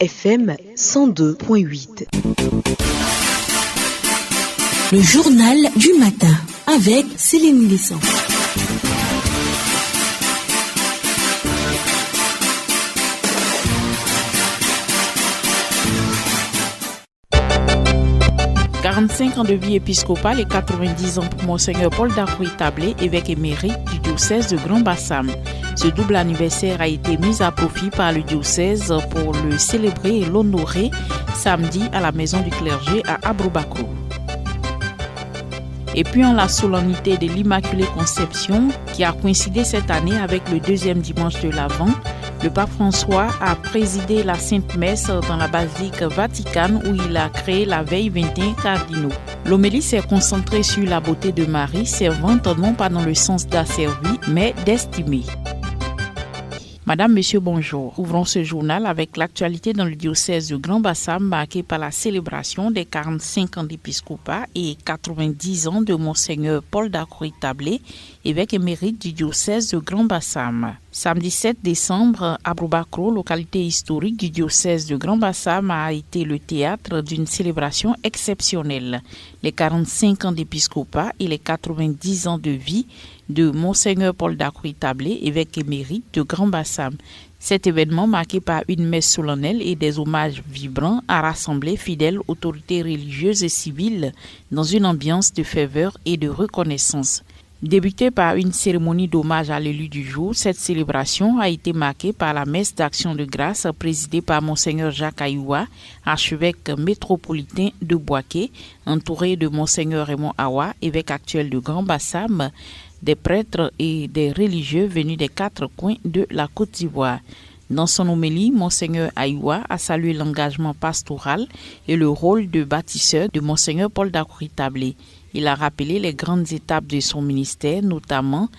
FM 102.8. Le journal du matin avec Céline Lisson. « 45 ans de vie épiscopale et 90 ans pour Monseigneur Paul Dacouri-Tablé, évêque émérite du diocèse de Grand-Bassam. Ce double anniversaire a été mis à profit par le diocèse pour le célébrer et l'honorer samedi à la maison du clergé à Aboubakro. Et puis en la solennité de l'Immaculée Conception qui a coïncidé cette année avec le deuxième dimanche de l'Avent, le pape François a présidé la Sainte Messe dans la basilique Vaticane où il a créé la veille 21 cardinaux. L'homélie s'est concentrée sur la beauté de Marie, servante non pas dans le sens d'asservie, mais d'estimer. Madame, Monsieur, bonjour. Ouvrons ce journal avec l'actualité dans le diocèse de Grand-Bassam marqué par la célébration des 45 ans d'épiscopat et 90 ans de Monseigneur Paul Dacouri-Tablé, évêque émérite du diocèse de Grand-Bassam. Samedi 7 décembre, Aboubakro, localité historique du diocèse de Grand-Bassam, a été le théâtre d'une célébration exceptionnelle. Les 45 ans d'épiscopat et les 90 ans de vie de Monseigneur Paul Dacouri-Tablé, évêque émérite de Grand-Bassam. Cet événement, marqué par une messe solennelle et des hommages vibrants, a rassemblé fidèles, autorités religieuses et civiles dans une ambiance de ferveur et de reconnaissance. Débutée par une cérémonie d'hommage à l'élu du jour, cette célébration a été marquée par la messe d'action de grâce présidée par Monseigneur Jacques Ayoua, archevêque métropolitain de Bouaké, entouré de Monseigneur Raymond Awa, évêque actuel de Grand-Bassam, des prêtres et des religieux venus des 4 coins de la Côte d'Ivoire. Dans son homélie, Monseigneur Ayoua a salué l'engagement pastoral et le rôle de bâtisseur de Monseigneur Paul Dacouri-Tablé. Il a rappelé les grandes étapes de son ministère, notamment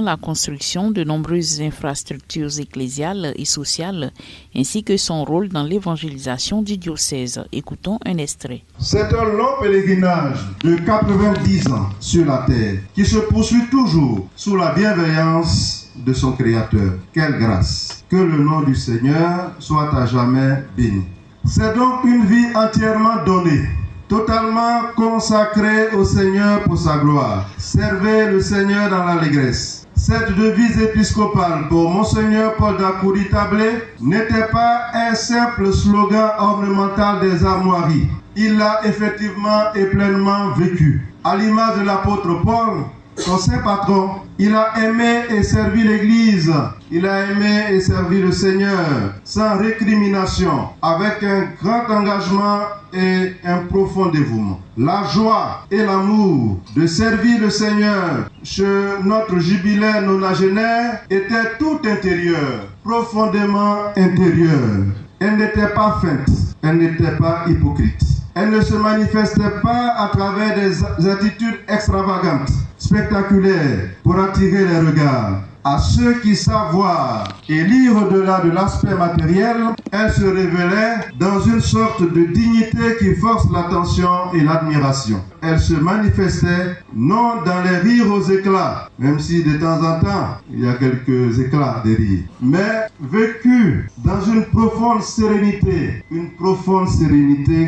la construction de nombreuses infrastructures ecclésiales et sociales, ainsi que son rôle dans l'évangélisation du diocèse. Écoutons un extrait. C'est un long pèlerinage de 90 ans sur la terre qui se poursuit toujours sous la bienveillance de son Créateur. Quelle grâce! Que le nom du Seigneur soit à jamais béni. C'est donc une vie entièrement donnée, totalement consacré au Seigneur pour sa gloire. Servez le Seigneur dans l'allégresse. Cette devise épiscopale pour Monseigneur Paul Dacouri-Tablé n'était pas un simple slogan ornemental des armoiries. Il l'a effectivement et pleinement vécu. À l'image de l'apôtre Paul, son saint patron, il a aimé et servi l'Église. Il a aimé et servi le Seigneur sans récrimination, avec un grand engagement et un profond dévouement. La joie et l'amour de servir le Seigneur chez notre jubilé nonagénaire était tout intérieur, profondément intérieur. Elle n'était pas feinte, elle n'était pas hypocrite. Elle ne se manifestait pas à travers des attitudes extravagantes, spectaculaires, pour attirer les regards. À ceux qui savent voir et lire au-delà de l'aspect matériel, elle se révélait dans une sorte de dignité qui force l'attention et l'admiration. Elle se manifestait non dans les rires aux éclats, même si de temps en temps il y a quelques éclats de rire, mais vécue dans une profonde sérénité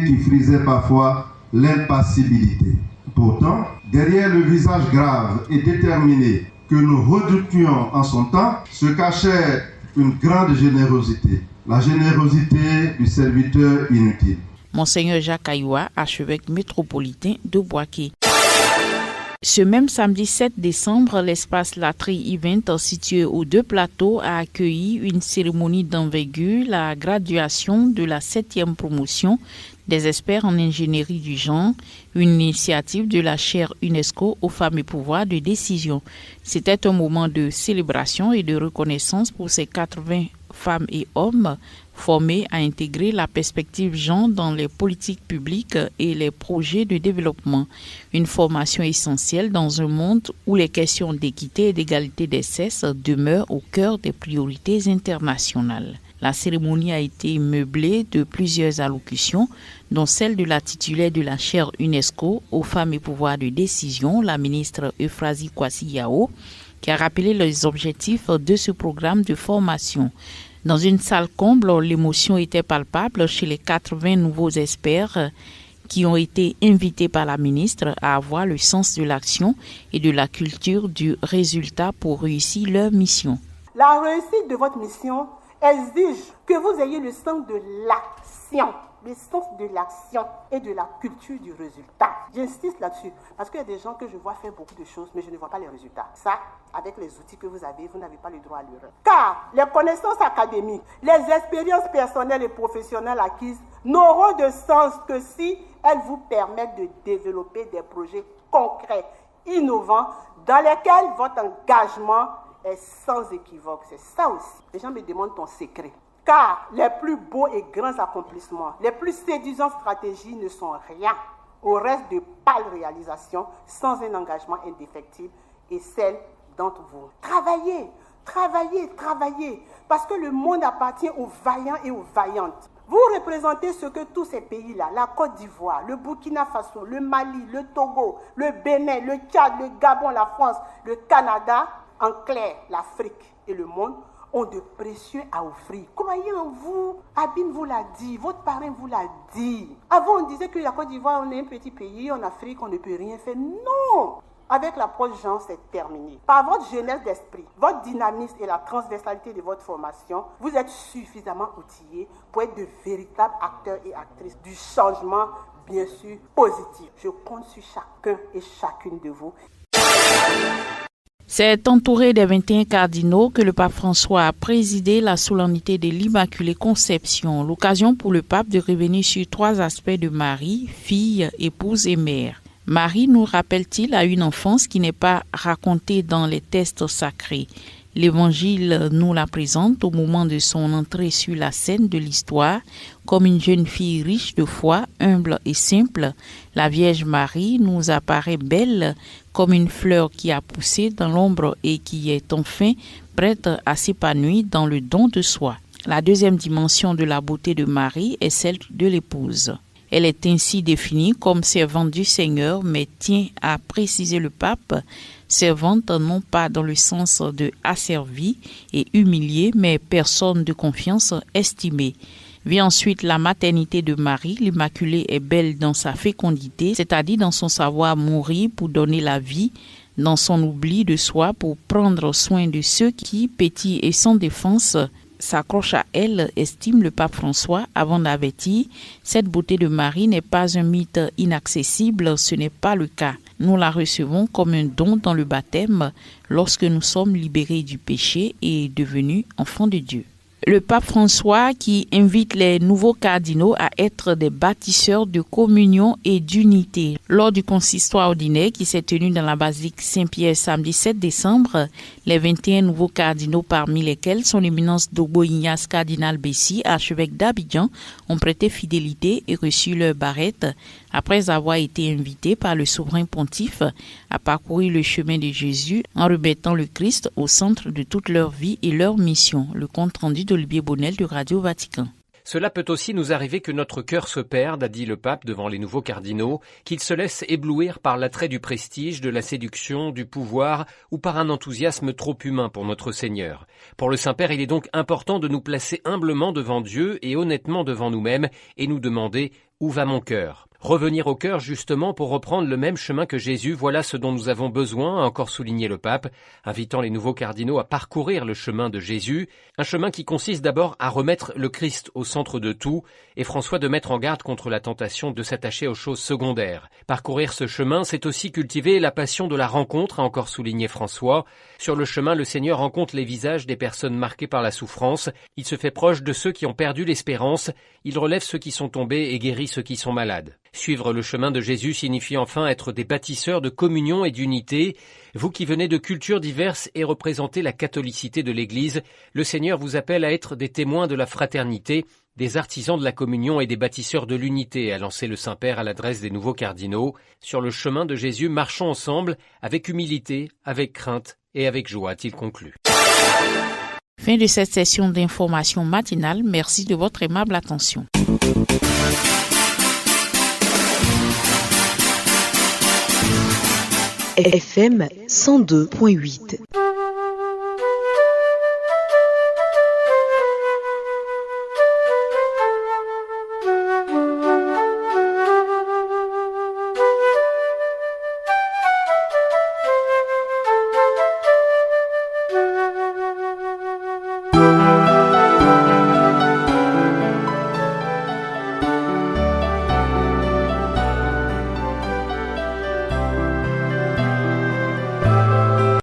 qui frisait parfois l'impassibilité. Pourtant, derrière le visage grave et déterminé que nous redoutions en son temps, se cachait une grande générosité, la générosité du serviteur inutile. Monseigneur Jacques Ayoua, archevêque métropolitain de Bouaké. Ce même samedi 7 décembre, l'espace Latry Event situé aux Deux Plateaux a accueilli une cérémonie d'envergure, la graduation de la 7e promotion des experts en ingénierie du genre, une initiative de la chaire UNESCO aux femmes et pouvoirs de décision. C'était un moment de célébration et de reconnaissance pour ces 80 femmes et hommes formés à intégrer la perspective genre dans les politiques publiques et les projets de développement. Une formation essentielle dans un monde où les questions d'équité et d'égalité des sexes demeurent au cœur des priorités internationales. La cérémonie a été meublée de plusieurs allocutions, dont celle de la titulaire de la chaire UNESCO aux femmes et pouvoirs de décision, la ministre Euphrasie Kwasi Yao, qui a rappelé les objectifs de ce programme de formation. Dans une salle comble, l'émotion était palpable chez les 80 nouveaux experts qui ont été invités par la ministre à avoir le sens de l'action et de la culture du résultat pour réussir leur mission. La réussite de votre mission exige que vous ayez le sens de l'action. Le sens de l'action et de la culture du résultat. J'insiste là-dessus parce qu'il y a des gens que je vois faire beaucoup de choses, mais je ne vois pas les résultats. Ça, avec les outils que vous avez, vous n'avez pas le droit à l'erreur. Car les connaissances académiques, les expériences personnelles et professionnelles acquises n'auront de sens que si elles vous permettent de développer des projets concrets, innovants, dans lesquels votre engagement est sans équivoque. C'est ça aussi. Les gens me demandent ton secret. Car les plus beaux et grands accomplissements, les plus séduisantes stratégies ne sont rien au reste de pâles réalisations sans un engagement indéfectible et celle d'entre vous. Travaillez, travaillez, travaillez, parce que le monde appartient aux vaillants et aux vaillantes. Vous représentez ce que tous ces pays-là, la Côte d'Ivoire, le Burkina Faso, le Mali, le Togo, le Bénin, le Tchad, le Gabon, la France, le Canada, en clair, l'Afrique et le monde, ont de précieux à offrir. Croyez en vous. Abin vous l'a dit, votre parrain vous l'a dit. Avant, on disait que la Côte d'Ivoire, on est un petit pays, en Afrique, on ne peut rien faire. Non! Avec l'approche Jean, c'est terminé. Par votre jeunesse d'esprit, votre dynamisme et la transversalité de votre formation, vous êtes suffisamment outillés pour être de véritables acteurs et actrices du changement, bien sûr, positif. Je compte sur chacun et chacune de vous. C'est entouré des 21 cardinaux que le pape François a présidé la solennité de l'Immaculée Conception, l'occasion pour le pape de revenir sur 3 aspects de Marie, fille, épouse et mère. Marie nous rappelle-t-il à une enfance qui n'est pas racontée dans les textes sacrés. L'Évangile nous la présente au moment de son entrée sur la scène de l'histoire comme une jeune fille riche de foi, humble et simple. La Vierge Marie nous apparaît belle comme une fleur qui a poussé dans l'ombre et qui est enfin prête à s'épanouir dans le don de soi. La deuxième dimension de la beauté de Marie est celle de l'épouse. Elle est ainsi définie comme servante du Seigneur, mais tient à préciser le pape, servante non pas dans le sens de asservie et humiliée, mais personne de confiance estimée. Vient ensuite la maternité de Marie. L'Immaculée est belle dans sa fécondité, c'est-à-dire dans son savoir mourir pour donner la vie, dans son oubli de soi pour prendre soin de ceux qui, petits et sans défense, s'accroche à elle, estime le pape François avant d'avertir. Cette beauté de Marie n'est pas un mythe inaccessible, ce n'est pas le cas. Nous la recevons comme un don dans le baptême lorsque nous sommes libérés du péché et devenus enfants de Dieu. Le pape François qui invite les nouveaux cardinaux à être des bâtisseurs de communion et d'unité. Lors du consistoire ordinaire qui s'est tenu dans la basilique Saint-Pierre samedi 7 décembre, les 21 nouveaux cardinaux, parmi lesquels son éminence Dogbo Ignace cardinal Bessi, archevêque d'Abidjan, ont prêté fidélité et reçu leur barrette après avoir été invités par le souverain pontife à parcourir le chemin de Jésus en remettant le Christ au centre de toute leur vie et leur mission. Le compte rendu d'Olivier Bonnel de Radio Vatican. Cela peut aussi nous arriver que notre cœur se perde, a dit le pape devant les nouveaux cardinaux, qu'il se laisse éblouir par l'attrait du prestige, de la séduction, du pouvoir ou par un enthousiasme trop humain pour notre Seigneur. Pour le Saint-Père, il est donc important de nous placer humblement devant Dieu et honnêtement devant nous-mêmes et nous demander « Où va mon cœur ?» Revenir au cœur justement pour reprendre le même chemin que Jésus, voilà ce dont nous avons besoin, a encore souligné le pape, invitant les nouveaux cardinaux à parcourir le chemin de Jésus, un chemin qui consiste d'abord à remettre le Christ au centre de tout, et François de mettre en garde contre la tentation de s'attacher aux choses secondaires. Parcourir ce chemin, c'est aussi cultiver la passion de la rencontre, a encore souligné François. Sur le chemin, le Seigneur rencontre les visages des personnes marquées par la souffrance, il se fait proche de ceux qui ont perdu l'espérance, il relève ceux qui sont tombés et guérit ceux qui sont malades. Suivre le chemin de Jésus signifie enfin être des bâtisseurs de communion et d'unité. Vous qui venez de cultures diverses et représentez la catholicité de l'Église, le Seigneur vous appelle à être des témoins de la fraternité, des artisans de la communion et des bâtisseurs de l'unité, a lancé le Saint-Père à l'adresse des nouveaux cardinaux. Sur le chemin de Jésus, marchons ensemble, avec humilité, avec crainte et avec joie, a-t-il conclu. Fin de cette session d'information matinale. Merci de votre aimable attention. FM 102.8. Thank you.